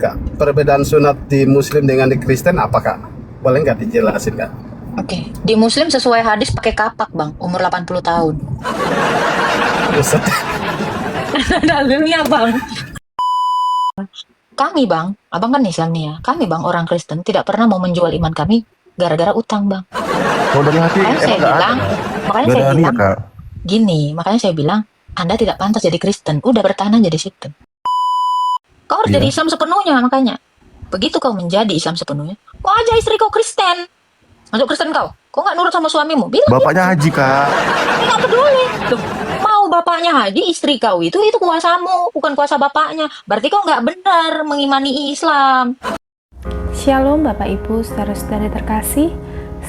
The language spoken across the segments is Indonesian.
Kak, perbedaan sunat di Muslim dengan di Kristen apa Kak? Boleh nggak dijelasin Kak? Oke, di Muslim sesuai hadis pakai kapak bang, umur 80 tahun. Buset. Dalilnya bang. Kami bang, abang kan Islam nih ya. Kami bang orang Kristen tidak pernah mau menjual iman kami gara-gara utang bang. Kalau dari hati Makanya saya emang nggak ada, bilang, Kak? makanya Nggak saya ada niat, bilang Kak. gini, makanya saya bilang Anda tidak pantas jadi Kristen. Udah bertahan aja di situ. Kau harus Iya. jadi Islam sepenuhnya makanya. Begitu kau menjadi Islam sepenuhnya, kau aja istri kau Kristen. Masuk Kristen kau. Kau nggak nurut sama suamimu? Bilang Bapaknya haji, Kak. nggak peduli. Loh, mau bapaknya haji, istri kau itu kuasamu, bukan kuasa bapaknya. Berarti kau nggak benar mengimani Islam. Shalom Bapak Ibu saudara-saudari terkasih,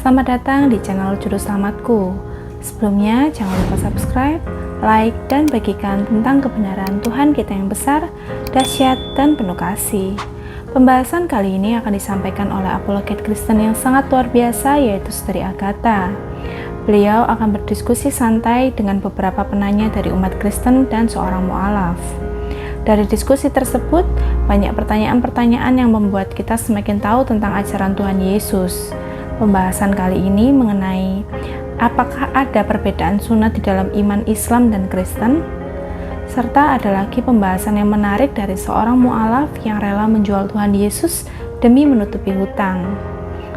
selamat datang di channel Juru Selamatku. Sebelumnya jangan lupa subscribe, like, dan bagikan tentang kebenaran Tuhan kita yang besar, dahsyat, dan penuh kasih. Pembahasan kali ini akan disampaikan oleh apologet Kristen yang sangat luar biasa, yaitu Saudari Agatha. Beliau akan berdiskusi santai dengan beberapa penanya dari umat Kristen dan seorang mu'alaf. Dari diskusi tersebut, banyak pertanyaan-pertanyaan yang membuat kita semakin tahu tentang ajaran Tuhan Yesus. Pembahasan kali ini mengenai apakah ada perbedaan sunat di dalam iman Islam dan Kristen, serta ada lagi pembahasan yang menarik dari seorang mu'alaf yang rela menjual Tuhan Yesus demi menutupi hutang.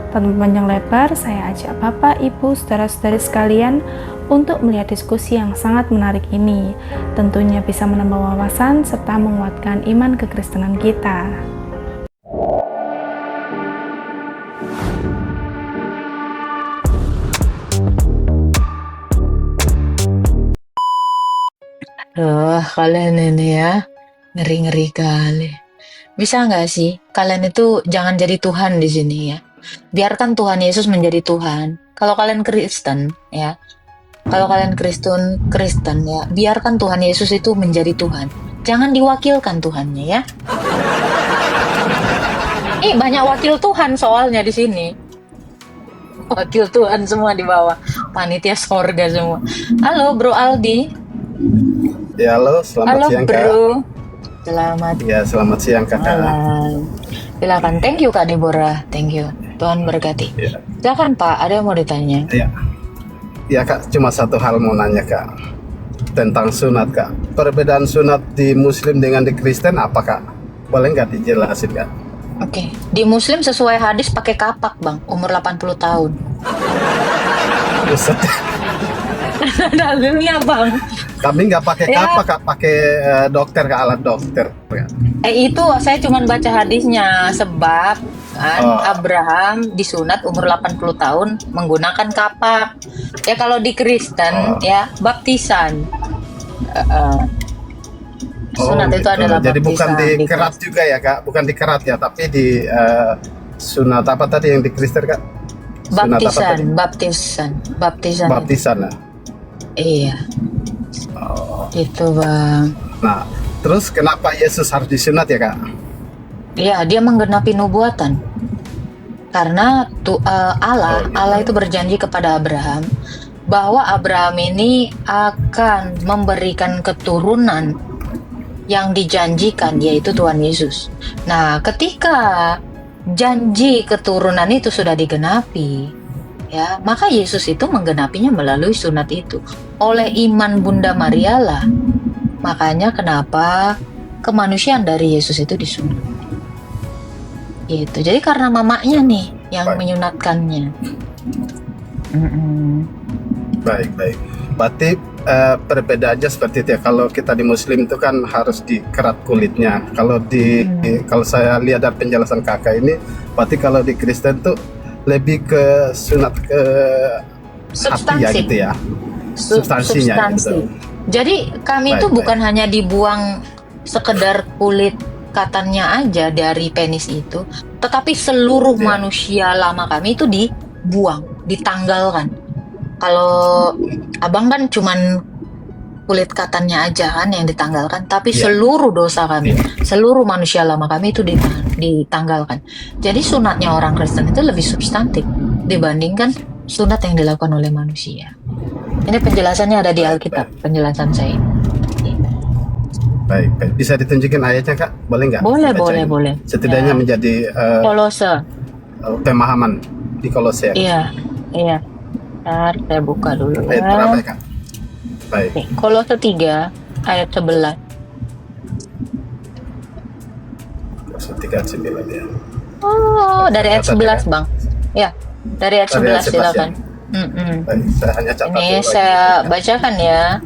Tanpa panjang lebar, saya ajak Bapak, Ibu, saudara-saudari sekalian untuk melihat diskusi yang sangat menarik ini. Tentunya bisa menambah wawasan serta menguatkan iman kekristenan kita. Kalian ini ya, ngeri-ngeri kali. Bisa nggak sih, kalian itu jangan jadi Tuhan di sini ya. Biarkan Tuhan Yesus menjadi Tuhan. Kalau kalian Kristen ya, kalau kalian Kristen ya, biarkan Tuhan Yesus itu menjadi Tuhan. Jangan diwakilkan Tuhannya ya. Banyak wakil Tuhan soalnya di sini. Wakil Tuhan semua di bawah. Panitia sorga semua. Halo Bro Aldi. Ya halo, selamat Halo siang Kak. Bro. Selamat Ya selamat siang Kakak. malam. Silakan. Thank you Kak Deborah. Thank you. Tuhan berkati. Ya, Silakan Pak, ada yang mau ditanya? ya. Ya Kak, cuma satu hal mau nanya Kak tentang sunat Kak. Perbedaan sunat di Muslim dengan di Kristen apa Kak? Boleh nggak dijelasin Kak? Oke. Di Muslim sesuai hadis pakai kapak Bang, umur 80 tahun. Buset. Dalilnya Bang. Kami nggak pakai Ya. apa Kak, pakai dokter Kak, alat dokter Kak. Itu saya cuma baca hadisnya sebab kan Oh. Abraham disunat umur 80 tahun menggunakan kapak. Ya kalau di Kristen Oh. ya baptisan. Sunat itu gitu. adalah Jadi baptisan bukan di dikerat juga ya Kak, bukan dikerat ya, tapi di sunat apa tadi yang di Kristen Kak? Sunat apa tadi? Baptisan. Baptisan ya. Iya, Oh. itu Bang. Nah, terus kenapa Yesus harus disunat ya Kak? Iya, dia menggenapi nubuatan. Karena Allah itu berjanji kepada Abraham bahwa Abraham ini akan memberikan keturunan yang dijanjikan, yaitu Tuhan Yesus. Nah, ketika janji keturunan itu sudah digenapi, ya, maka Yesus itu menggenapinya melalui sunat itu. Oleh iman Bunda Maria lah. Makanya kenapa kemanusiaan dari Yesus itu disunat. Gitu. Jadi karena mamanya nih yang Baik. menyunatkannya. Baik. Berarti perbedaannya seperti itu ya. Kalau kita di Muslim itu kan harus dikerat kulitnya. Kalau kalau saya lihat dari penjelasan Kakak ini, berarti kalau di Kristen tuh lebih ke sunat ke hati ya Substansi. gitu ya. Substansinya gitu. Jadi kami itu Baik. bukan hanya dibuang sekedar kulit katannya aja dari penis itu, tetapi seluruh Iya. manusia lama kami itu dibuang, ditanggalkan. Kalau abang kan cuman kulit katannya aja kan yang ditanggalkan, tapi Iya. seluruh dosa kami, seluruh manusia lama kami itu ditanggalkan. Jadi sunatnya orang Kristen itu lebih substantif dibandingkan sunat yang dilakukan oleh manusia. Ini penjelasannya ada di Alkitab, penjelasan saya. Baik, baik. Bisa ditunjukin ayatnya Kak? Boleh nggak? Boleh, Bacain. boleh, boleh. Setidaknya Ya. menjadi Kolose. pemahaman di Kolose. Iya, iya. Ntar saya buka dulu Ayat berapa ya. ya Kak? Baik. Oke, Kolose 3 ayat 11. Kolose 3:9 ya. Oh, dari ayat Catat ya, 11, Bang. Ya, dari ayat Dari ayat 11 silakan. ya. Baik, saya hanya catat Ini dulu saya aja. bacakan ya.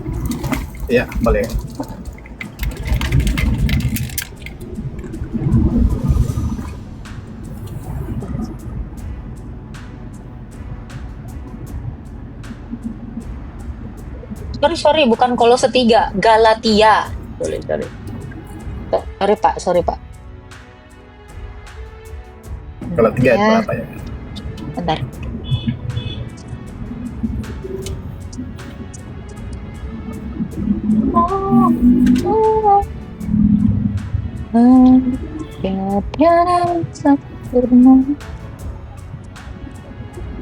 Iya, boleh. Sorry, bukan Kolose 3, Galatia. Sorry. Sorry, Pak. Kalau 3 ayat Ya, berapa ya? bentar.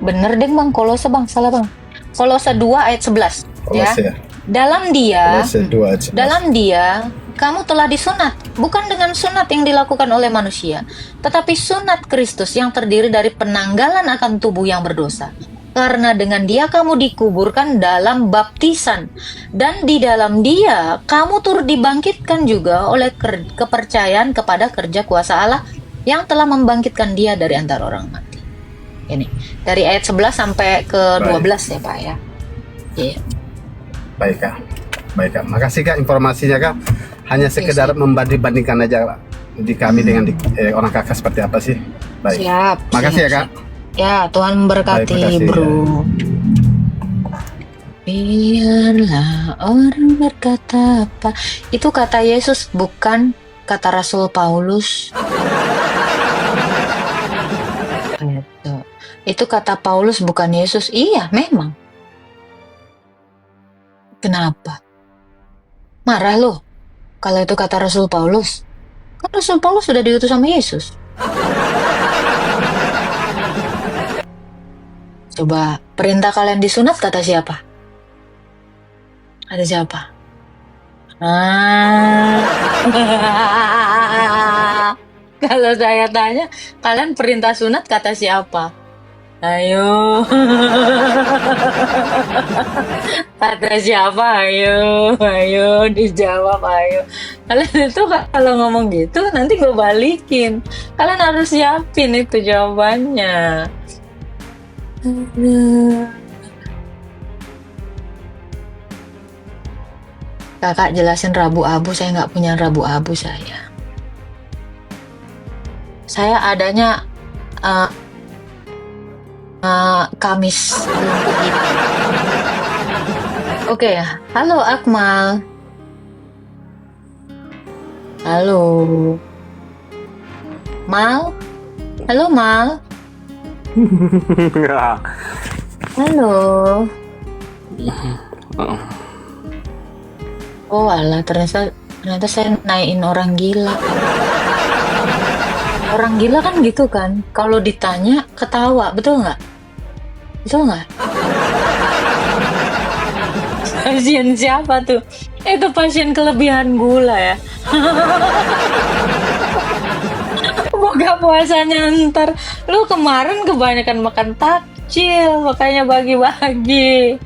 Bener deh Bang, Kolose Bang, salah Bang. Kolose 2 ayat 11 ya. Kolose ya. Dalam dia, Kolose 2 ayat 11. dalam dia kamu telah disunat, bukan dengan sunat yang dilakukan oleh manusia, tetapi sunat Kristus yang terdiri dari penanggalan akan tubuh yang berdosa. Karena dengan dia kamu dikuburkan dalam baptisan, dan di dalam dia kamu turut dibangkitkan juga oleh kepercayaan kepada kerja kuasa Allah yang telah membangkitkan dia dari antara orang mati. Ini dari ayat 11 sampai ke 12 ya Pak ya. Iya. Baik Kak. Baik Kak. Makasih Kak informasinya Kak. Hanya sekedar membanding-bandingkan aja di kami dengan orang Kakak seperti apa sih. Baik. Siap. Makasih ya Kak. Ya, Tuhan memberkati, Baik, makasih, bro. Biarlah orang berkata apa. Itu kata Yesus, bukan kata Rasul Paulus. Gitu. Itu kata Paulus, bukan Yesus. Iya, memang. Kenapa? Marah lo kalau itu kata Rasul Paulus. Kan Rasul Paulus sudah diutus sama Yesus. Coba, perintah kalian disunat kata siapa? Kata siapa? Kalau saya tanya, kalian perintah sunat kata siapa? Ayo. Kata siapa? Ayo dijawab, ayo. Kalian itu kalau ngomong gitu nanti gue balikin. Kalian harus siapin itu jawabannya. Kakak jelasin Rabu Abu, saya nggak punya Rabu Abu saya. Saya adanya Kamis Lumpur Hitam. Oke, halo Akmal. Halo. Mal? Halo Mal? Halo. Oh alah, ternyata saya naikin orang gila. Orang gila kan gitu kan, kalau ditanya ketawa, betul nggak? Betul nggak? Pasien siapa tuh? Itu pasien kelebihan gula ya. Moga puasanya ntar. Lu kemarin kebanyakan makan takjil, makanya bagi-bagi.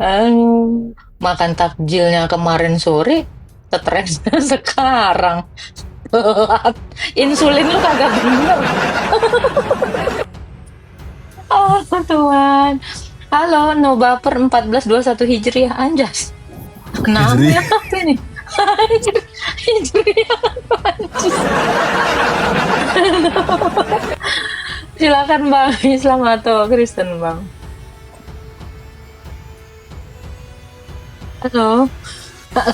Aduh. Makan takjilnya kemarin sore, stresnya sekarang. Insulin lu kagak bener. Oh Tuhan. Halo, no baper 1421 Hijriah Anjas. Namanya apa ini? Hijriah Anjas. Silakan Bang, Islam atau Kristen Bang? Halo,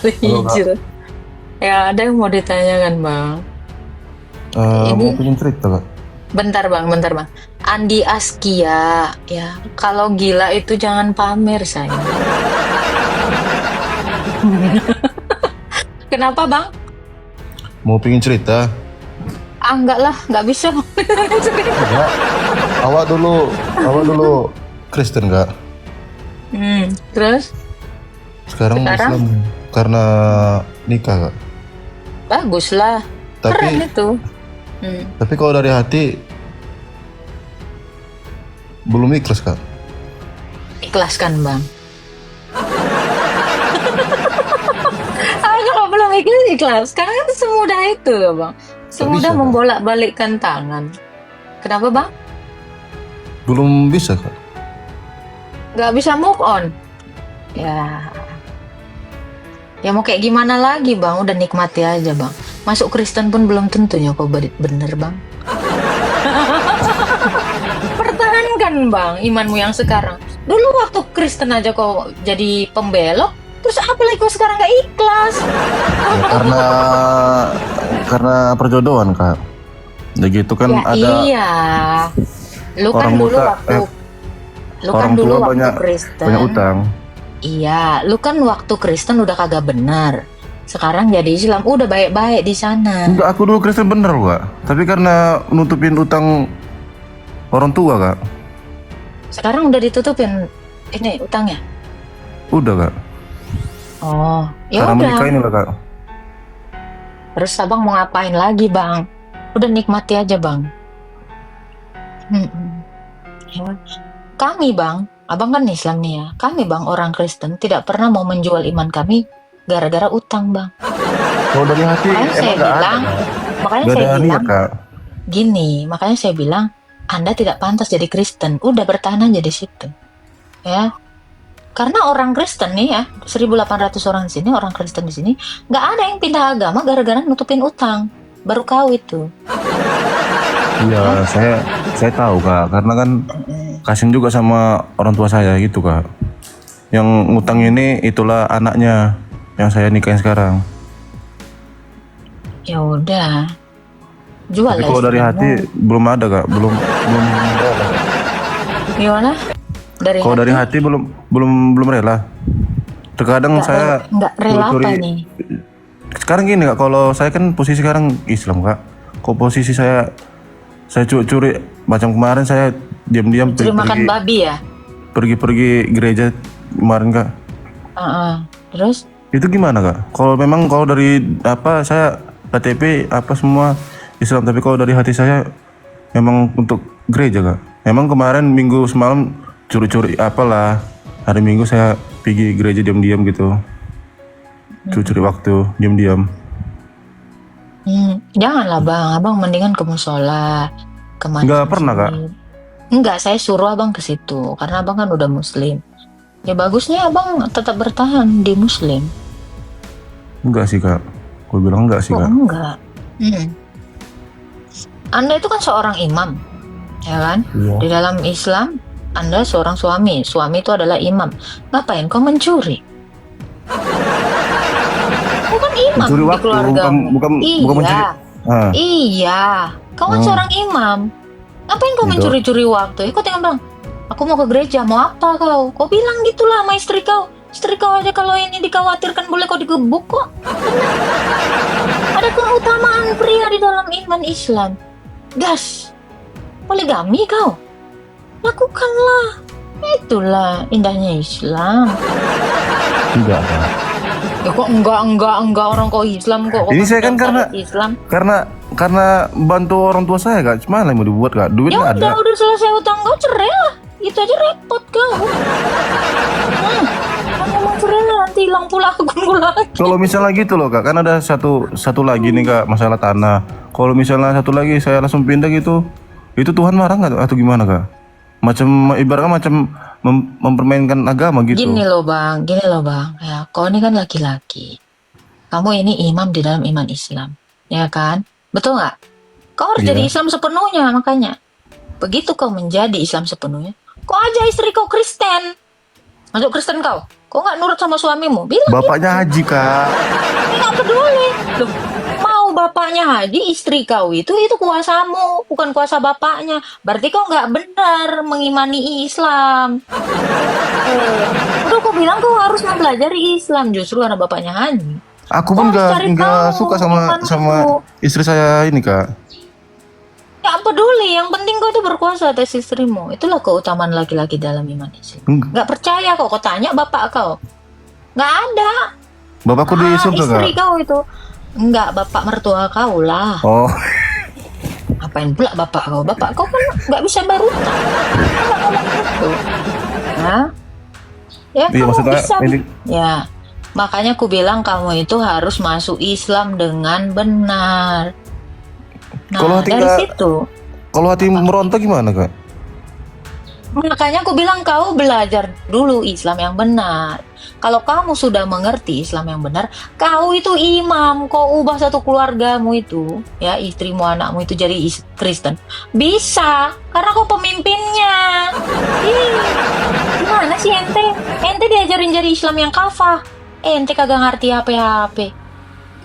Hijriah. Ya, ada yang mau ditanyakan Bang. Mau pengen cerita Kak? Bentar bang. Andi Askia, ya. Kalau gila itu jangan pamer saya. Kenapa bang? Mau pengen cerita? Enggak lah, nggak bisa. Enggak. Awak dulu Kristen Kak? Terus? Sekarang Sekarang? Islam. karena nikah, Kak. Bagus lah. Keren Tapi itu. Hmm. tapi kalau dari hati belum ikhlas, Kak. Ikhlaskan bang. Kalau belum ikhlas, karena kan semudah itu ya bang. Semudah bisa, Kak. membolak-balikkan tangan. Kenapa bang? Belum bisa, Kak. Nggak bisa move on. Ya mau kayak gimana lagi bang? Udah nikmati aja bang. Masuk Kristen pun belum tentunya kok bener bang. Pertahankan bang imanmu yang sekarang. Dulu waktu Kristen aja kok jadi pembelok, terus apalagi kok sekarang nggak ikhlas? Ya, karena perjodohan, Kak. Ya gitu kan Ya ada iya. Lu kan orang dulu buta, waktu orang tua waktu banyak Kristen. utang. Iya, lu kan waktu Kristen udah kagak benar. Sekarang jadi Islam udah baik-baik di sana. Enggak, aku dulu Kristen bener, Kak. Tapi karena nutupin utang orang tua, Kak. Sekarang udah ditutupin ini utangnya. Udah, Kak. Oh, ya Karena menikah udah. ini lah, Kak. Terus abang mau ngapain lagi bang? Udah nikmati aja bang. Ya. Kami bang, abang kan Islam nih ya. Kami bang orang Kristen tidak pernah mau menjual iman kami gara-gara utang bang. Kalau dari hati Makanya saya emang nggak ada, bilang, Kak. makanya Nggak saya ada niat, bilang Kak. gini, makanya saya bilang Anda tidak pantas jadi Kristen. Udah bertahan aja di situ, ya. Karena orang Kristen nih ya, 1.800 orang di sini, orang Kristen di sini, nggak ada yang pindah agama gara-gara nutupin utang. Baru kau itu. Iya, saya tahu, Kak. Karena kan kasian juga sama orang tua saya gitu, Kak. Yang ngutang ini itulah anaknya yang saya nikahin sekarang. Ya udah, jual Tapi lah kalau dari istrimu. hati belum ada, Kak. Belum. Gimana? Dari Kalau dari hati belum rela. Terkadang saya nggak rela apa curi-curi. nih? Sekarang gini, Kak. Kalau saya kan posisi sekarang Islam, Kak. Kalau posisi saya curi-curi macam kemarin saya diam-diam Curi makan babi ya? pergi gereja kemarin, Kak. Terus? Itu gimana, Kak? Kalau dari apa saya KTP apa semua Islam, tapi kalau dari hati saya memang untuk gereja, Kak. Memang kemarin minggu semalam curi-curi apalah. Hari Minggu saya pergi gereja diam-diam gitu. Curi-curi waktu diam-diam. Janganlah bang, abang mendingan ke musola, ke masjid. Nggak pernah, Kak. Enggak, saya suruh abang ke situ karena abang kan udah Muslim. Ya bagusnya abang tetap bertahan di Muslim. Enggak sih, Kak. Gue bilang enggak sih, Oh Kak. enggak. Anda itu kan seorang imam, ya kan? Iya. Di dalam Islam, Anda seorang suami. Suami itu adalah imam. Ngapain kau mencuri? Bukan imam Mencuri di waktu, keluarga. bukan mencuri. Ah, Iya, kau kan seorang imam. Ngapain kau Gitu. mencuri-curi waktu? Kau tinggal bilang, aku mau ke gereja, mau apa kau? Kau bilang gitulah sama istri kau. Istri kau aja kalau ini dikhawatirkan boleh kau digebuk kok. Ada keutamaan pria di dalam iman Islam. Gas, poligami kau. Lakukanlah. Itulah indahnya Islam. enggak, Kak. Ya kok enggak orang kau Islam kok. Ini saya kan mendaftar Islam. Karena bantu orang tua saya, Kak. Cuma yang mau dibuat, Kak. Duit Ya nggak ada. udah selesai utang kau cerai lah. Itu aja repot kau. Kamu mau cerai lah, nanti hilang pula aku lagi. Kalau misalnya gitu loh, Kak, kan ada satu lagi nih, Kak, masalah tanah. Kalau misalnya satu lagi saya langsung pindah gitu, itu Tuhan marah nggak atau gimana, Kak? Ibaratnya mempermainkan agama gitu. Gini loh bang. Ya, kau ini kan laki-laki. Kamu ini imam di dalam iman Islam, ya kan? Betul nggak? Kau harus Iya. jadi Islam sepenuhnya makanya. Begitu kau menjadi Islam sepenuhnya, kau aja istri kau Kristen. Masuk Kristen kau. Kau nggak nurut sama suamimu? Bilang Bapaknya haji, Kak. nggak peduli. Loh, mau bapaknya haji, istri kau itu kuasamu, bukan kuasa bapaknya. Berarti kau nggak benar mengimani Islam. Udah kau bilang kau harus mempelajari Islam justru karena bapaknya haji. Aku pun Kau harus cari nggak tahu suka sama imanmu. istri saya ini, Kak. Nggak peduli, yang penting kau itu berkuasa atas istrimu. Itulah keutamaan laki-laki dalam iman Islam. Nggak percaya kok, kau tanya bapak kau. Nggak ada. Bapakku di surga istri kak. kau itu. Enggak, bapak mertua kau lah. Oh, Apain pula bapak kau? Bapak kau kan nggak bisa bayar utang. Nggak ngomong gitu. Hah? Ya iya kamu maksudnya bisa. ini Ya, makanya aku bilang kamu itu harus masuk Islam dengan benar. Nah, Kalau hati dari nggak- situ. kalau hati meronta gimana kak? Makanya aku bilang kau belajar dulu Islam yang benar. Kalau kamu sudah mengerti Islam yang benar, kau itu imam, kau ubah satu keluargamu itu, ya istrimu, anakmu itu jadi Kristen. Bisa, karena kau pemimpinnya. Ih, gimana sih ente? Ente diajarin jadi Islam yang kafah. Ente kagak ngerti apa-apa.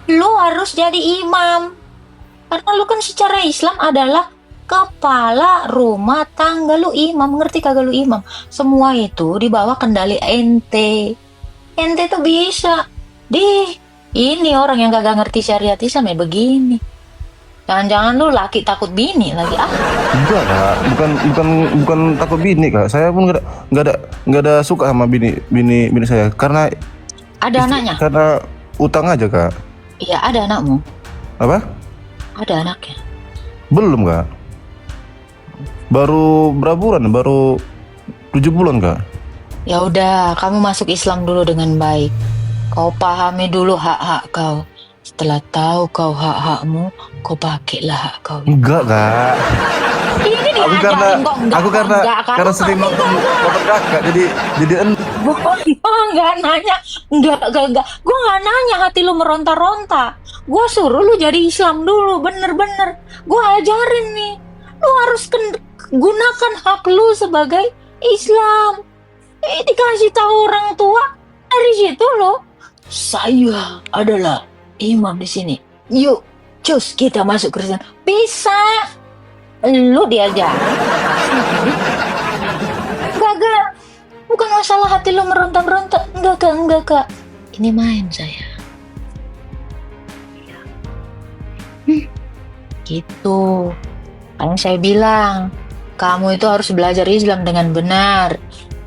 Lu harus jadi imam. Karena lu kan secara Islam adalah kepala rumah tangga, lu imam, ngerti kagak lu imam? Semua itu di bawah kendali ente. Ente tuh bisa. Ini orang yang kagak ngerti syariat Islam ya begini. Jangan-jangan lu laki takut bini lagi ah. Enggak kak, bukan takut bini kak. Saya pun nggak ada suka sama bini saya karena Ada anaknya? karena utang aja kak. Iya, ada anakmu. Apa? Ada anaknya. Belum kak. Baru berapa bulan? Baru 7 bulan kak. Ya udah, kamu masuk Islam dulu dengan baik. Kau pahami dulu hak-hak kau. Setelah tahu kau hak-hakmu, kau pakailah hak kau. Enggak kak. Ini Aku diajarin karena kok enggak, aku karena enggak, karena sering nonton kakak jadi Gue nggak nanya, enggak. Gue nggak nanya hati lu meronta-ronta. Gue suruh lu jadi Islam dulu, bener-bener. Gue ajarin nih, lu harus gunakan hak lu sebagai Islam. Dikasih tahu orang tua dari situ lo. Saya adalah imam di sini. Yuk, cus kita masuk Kristen. Bisa. Lu diajarin. Gak. Bukan masalah hati lo meronta-ronta. Enggak, Kak. Ini main saya. Gitu. Kan saya bilang, kamu itu harus belajar Islam dengan benar.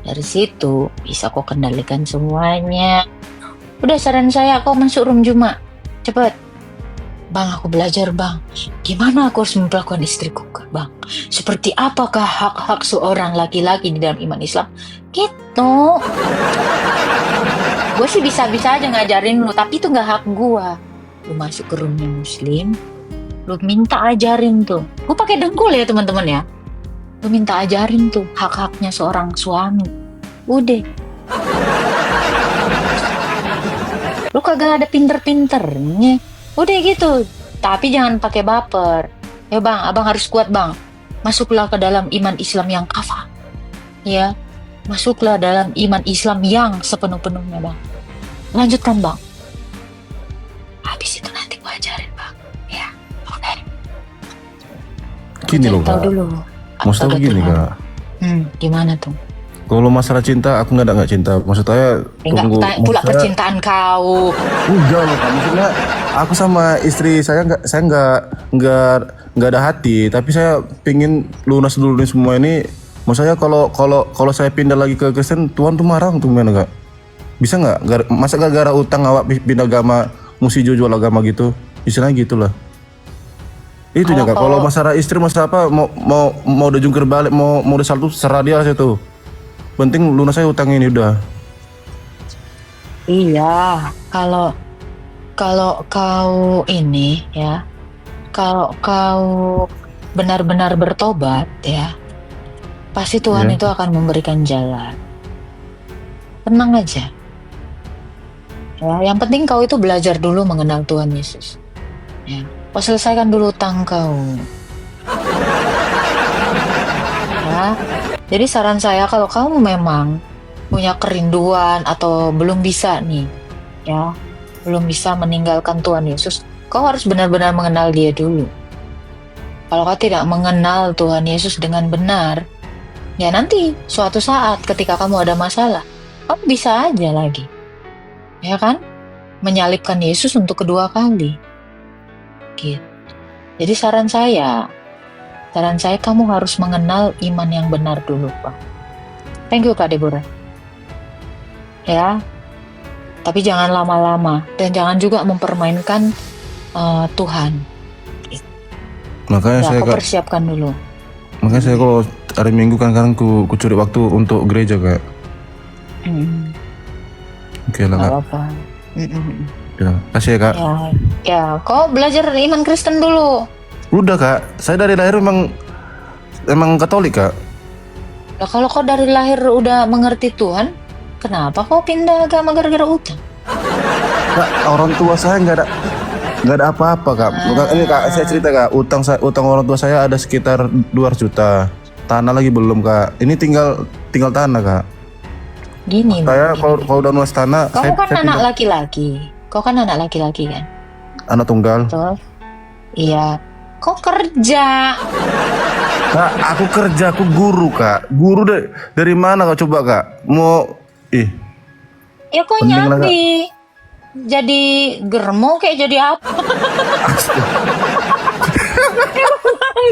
Dari situ bisa kau kendalikan semuanya. Udah saran saya kau masuk room Jumat. Cepet. Bang, aku belajar bang. Gimana aku harus memperlakukan istriku bang? Seperti apakah hak-hak seorang laki-laki di dalam iman Islam? Gitu. Gue sih bisa-bisa aja ngajarin lu, tapi itu gak hak gue. Lu masuk ke roomnya Muslim, lu minta ajarin tuh. Gue pakai dengkul ya teman-teman ya. Lu minta ajarin tuh hak-haknya seorang suami. Udah. Lu kagak ada pinter-pinternya. Udah gitu. Tapi jangan pakai baper. Ya bang, abang harus kuat bang. Masuklah ke dalam iman Islam yang kafah. Ya. Masuklah dalam iman Islam yang sepenuh-penuhnya bang. Lanjutkan bang. Habis itu nanti gua ajarin bang. Ya. Oke. gini loh Tahu kak. dulu. Maksud aku gini kak. Gimana tuh? Kalau masalah cinta aku nggak cinta. Maksud saya Enggak tunggu. tanya pula maksud saya- percintaan kau. Enggak loh kak. Maksudnya aku sama istri saya nggak ada hati. Tapi saya pingin lunas dulu nih semua ini. Maksud saya kalau saya pindah lagi ke Kristen, Tuhan tuh marah untuk gimana kak? Bisa nggak? Masa gara-gara utang awak pindah agama, mesti jual agama gitu? Istilahnya gitulah. Itu ya kak. Kalau masalah istri masalah apa mau udah jungkir balik mau udah saltu serah dia lah itu. Penting lunas saya utang ini udah. Iya, kalau kau ini ya, kalau kau benar-benar bertobat ya, pasti Tuhan Iya. itu akan memberikan jalan. Tenang aja. Ya, yang penting kau itu belajar dulu mengenal Tuhan Yesus. Ya, kau selesaikan dulu utang kau. Ya, jadi saran saya kalau kamu memang punya kerinduan atau belum bisa nih, ya, belum bisa meninggalkan Tuhan Yesus, kau harus benar-benar mengenal Dia dulu. Kalau kau tidak mengenal Tuhan Yesus dengan benar, ya nanti suatu saat ketika kamu ada masalah, kamu bisa aja lagi, ya kan, menyalibkan Yesus untuk kedua kali. Gitu. Jadi saran saya kamu harus mengenal iman yang benar dulu, Pak. Thank you, Kak Deborah. Ya, Tapi jangan lama-lama dan jangan juga mempermainkan Tuhan. Makanya Ya, saya kau Kak, persiapkan dulu. makanya saya kalau hari Minggu kan kadang ku curi waktu untuk gereja Kak. Oke lah Gak Kak. apa-apa. Ya, kasih ya Kak. Ya, kau belajar iman Kristen dulu. Udah Kak, saya dari lahir emang Katolik Kak. Nah, kalau kau dari lahir udah mengerti Tuhan, kenapa kau pindah agama gara-gara utang? Kak, orang tua saya nggak ada apa-apa Kak. Ini Kak, saya cerita Kak, utang orang tua saya ada sekitar 200 juta. Tanah lagi belum Kak. Ini tinggal tanah Kak. Gini, Saya Bang, kalau udah nulis tanah, kau saya kan anak pindah. laki-laki. Kau kan anak laki-laki kan? Anak tunggal. Betul. Iya. Kau kerja. Kak, aku kerja, aku guru Kak. Guru dari mana Kak coba Kak? Ya kau Penting lah, Kak. nyambi. Jadi germo kayak jadi apa?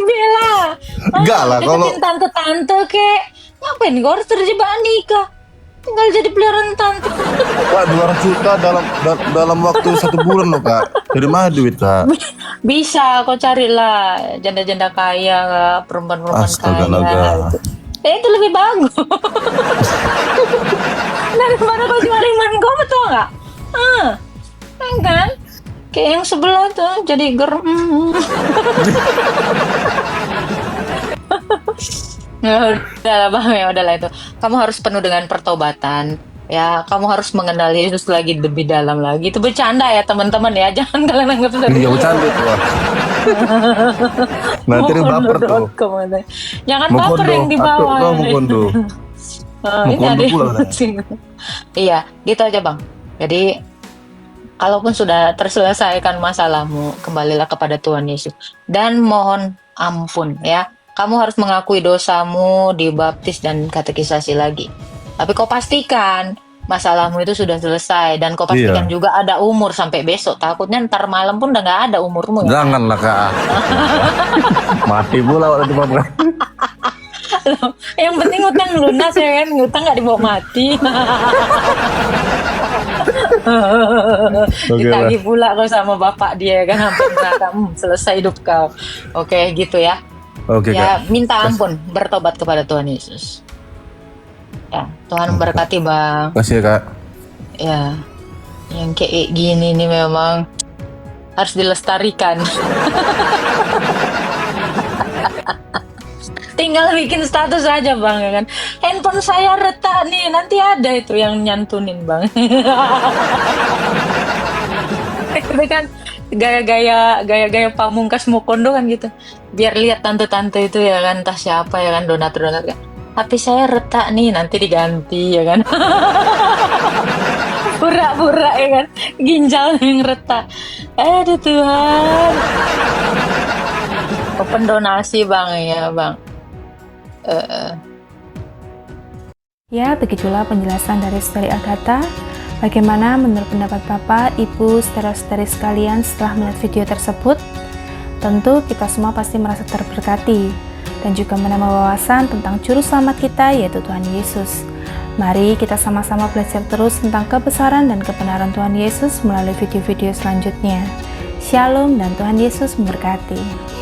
Bela. Enggak lah, kalau Deketin tante-tante kek. Ngapain kau harus terjebak nikah? Tinggal jadi peliharaan tante. Kak 200 juta dalam waktu 1 bulan loh Kak. Dari mana duit Kak? Bisa kau carilah janda-janda kaya, Kak, perempuan-perempuan Astaga kaya. naga. Itu lebih bagus. Daripada kau jual iman kau, betul nggak? Kan? Kayak yang sebelah tuh jadi gerem. Ya udahlah Bang, ya udahlah itu. Kamu harus penuh dengan pertobatan. Ya, kamu harus mengenal Yesus lagi lebih dalam lagi. Itu bercanda ya teman-teman ya. Jangan kalian anggap serius. Iya bercanda tuh. Nanti dia baper tuh. Jangan Mau baper kondo. yang di bawah. Aku mau kondo. Mau Ini kondo ada pula, yang pusing. Iya, gitu aja Bang. Jadi kalaupun sudah terselesaikan masalahmu, kembalilah kepada Tuhan Yesus dan mohon ampun ya. Kamu harus mengakui dosamu, dibaptis dan katekisasi lagi. Tapi kau pastikan masalahmu itu sudah selesai dan kau pastikan Iya. juga ada umur sampai besok. Takutnya ntar malam pun udah nggak ada umurmu. Ya? Janganlah Kak. Mati pula waktu itu Bapak. Yang penting utang lunas ya kan, utang nggak dibawa mati. Oke lah. Ditagih pula kau sama bapak dia kan sampai merasa selesai hidup kau. Oke gitu ya. Oke Ya Kak. minta ampun, bertobat kepada Tuhan Yesus. Ya Tuhan memberkati Bang. Kasih ya Kak. Ya yang kayak gini nih memang harus dilestarikan. Tinggal bikin status aja Bang ya kan. Handphone saya retak nih, nanti ada itu yang nyantunin Bang. Itu kan gaya-gaya pamungkas Mukondo kan gitu. Biar lihat tante-tante itu ya kan, entah siapa ya kan, donatur kan. HP saya retak nih, nanti diganti ya kan. Pura-pura ya kan, ginjal yang retak. Aduh Tuhan. Open donasi Bang ya Bang. Ya, begitulah penjelasan dari Saudari Agatha. Bagaimana menurut pendapat Bapak, Ibu, saudara-saudari sekalian setelah melihat video tersebut? Tentu kita semua pasti merasa terberkati dan juga menambah wawasan tentang juru selamat kita, yaitu Tuhan Yesus. Mari kita sama-sama belajar terus tentang kebesaran dan kebenaran Tuhan Yesus melalui video-video selanjutnya. Shalom dan Tuhan Yesus memberkati.